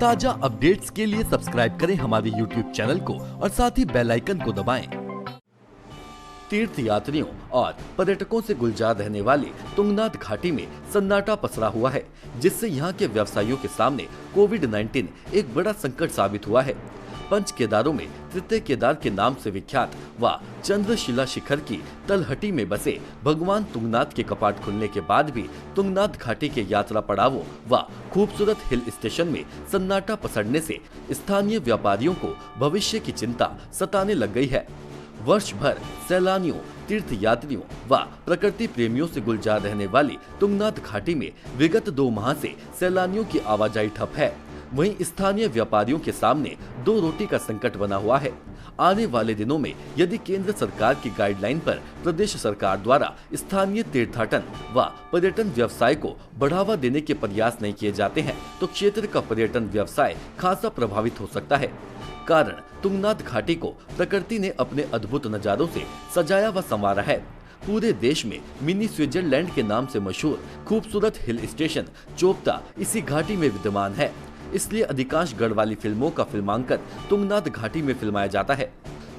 ताजा अपडेट्स के लिए सब्सक्राइब करें हमारे YouTube चैनल को और साथ ही बेल आइकन को दबाएं। तीर्थ यात्रियों और पर्यटकों से गुलजार रहने वाली तुंगनाथ घाटी में सन्नाटा पसरा हुआ है, जिससे यहाँ के व्यवसायियों के सामने कोविड-19 एक बड़ा संकट साबित हुआ है। पंच केदारों में तृतीय केदार के नाम से विख्यात व चंद्रशिला शिखर की तलहटी में बसे भगवान तुंगनाथ के कपाट खुलने के बाद भी तुंगनाथ घाटी के यात्रा पड़ावों व खूबसूरत हिल स्टेशन में सन्नाटा पसरने से स्थानीय व्यापारियों को भविष्य की चिंता सताने लग गई है। वर्ष भर सैलानियों, तीर्थ यात्रियों व प्रकृति प्रेमियों से गुलजार रहने वाली तुंगनाथ घाटी में विगत 2 माह से सैलानियों की आवाजाही ठप है। वहीं स्थानीय व्यापारियों के सामने 2 रोटी का संकट बना हुआ है। आने वाले दिनों में यदि केंद्र सरकार की गाइडलाइन पर प्रदेश सरकार द्वारा स्थानीय तीर्थाटन व पर्यटन व्यवसाय को बढ़ावा देने के प्रयास नहीं किए जाते हैं तो क्षेत्र का पर्यटन व्यवसाय खासा प्रभावित हो सकता है। कारण तुंगनाथ घाटी को प्रकृति ने अपने अद्भुत नजारों से सजाया व संवारा है। पूरे देश में मिनी स्विट्जरलैंड के नाम से मशहूर खूबसूरत हिल स्टेशन चोपता इसी घाटी में विद्यमान है। इसलिए अधिकांश गढ़वाली फिल्मों का फिल्मांकन तुंगनाथ घाटी में फिल्माया जाता है।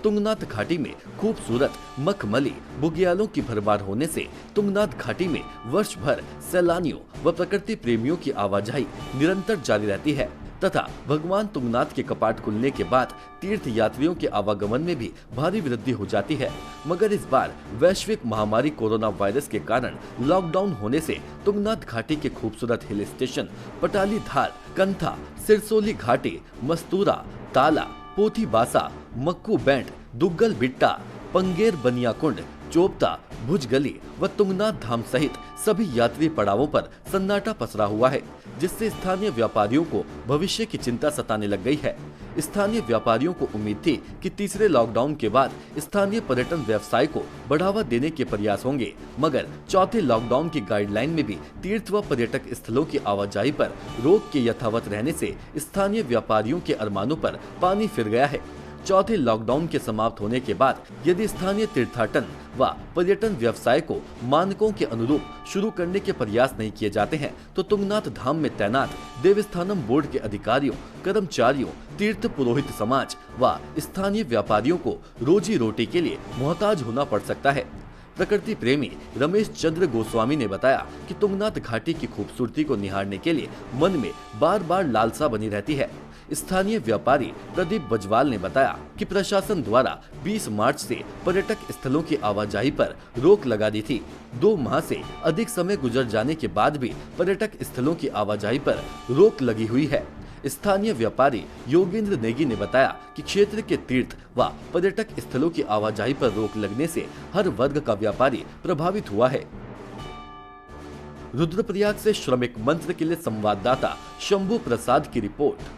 तुंगनाथ घाटी में खूबसूरत मखमली बुग्यालों की भरमार होने से तुंगनाथ घाटी में वर्ष भर सैलानियों व प्रकृति प्रेमियों की आवाजाही निरंतर जारी रहती है तथा भगवान तुंगनाथ के कपाट खुलने के बाद तीर्थ यात्रियों के आवागमन में भी भारी वृद्धि हो जाती है। मगर इस बार वैश्विक महामारी कोरोना वायरस के कारण लॉकडाउन होने से तुंगनाथ घाटी के खूबसूरत हिल स्टेशन पटाली धार, कंथा, सिरसोली घाटी, मस्तूरा, ताला, पोथी बासा, मक्कू बैंड, दुग्गल बिट्टा, पंगेर बनियाकुंड, चोपता, भुजगली व तुंगनाथ धाम सहित सभी यात्री पड़ावों पर सन्नाटा पसरा हुआ है, जिससे स्थानीय व्यापारियों को भविष्य की चिंता सताने लग गई है। स्थानीय व्यापारियों को उम्मीद थी कि तीसरे लॉकडाउन के बाद स्थानीय पर्यटन व्यवसाय को बढ़ावा देने के प्रयास होंगे, मगर चौथे लॉकडाउन की गाइडलाइन में भी तीर्थ व पर्यटक स्थलों की आवाजाही पर रोक के यथावत रहने से स्थानीय व्यापारियों के अरमानों पर पानी फिर गया है। चौथे लॉकडाउन के समाप्त होने के बाद यदि स्थानीय तीर्थाटन व पर्यटन व्यवसाय को मानकों के अनुरूप शुरू करने के प्रयास नहीं किए जाते हैं तो तुंगनाथ धाम में तैनात देवस्थानम बोर्ड के अधिकारियों, कर्मचारियों, तीर्थ पुरोहित समाज व स्थानीय व्यापारियों को रोजी रोटी के लिए मोहताज होना पड़ सकता है। प्रकृति प्रेमी रमेश चंद्र गोस्वामी ने बताया कि तुंगनाथ घाटी की खूबसूरती को निहारने के लिए मन में बार बार लालसा बनी रहती है। स्थानीय व्यापारी प्रदीप बजवाल ने बताया कि प्रशासन द्वारा 20 मार्च से पर्यटक स्थलों की आवाजाही पर रोक लगा दी थी। 2 माह से अधिक समय गुजर जाने के बाद भी पर्यटक स्थलों की आवाजाही पर रोक लगी हुई है। स्थानीय व्यापारी योगेंद्र नेगी ने बताया कि क्षेत्र के तीर्थ व पर्यटक स्थलों की आवाजाही पर रोक लगने से हर वर्ग का व्यापारी प्रभावित हुआ है। रुद्रप्रयाग से श्रमिक मंत्र के लिए संवाददाता शंभू प्रसाद की रिपोर्ट।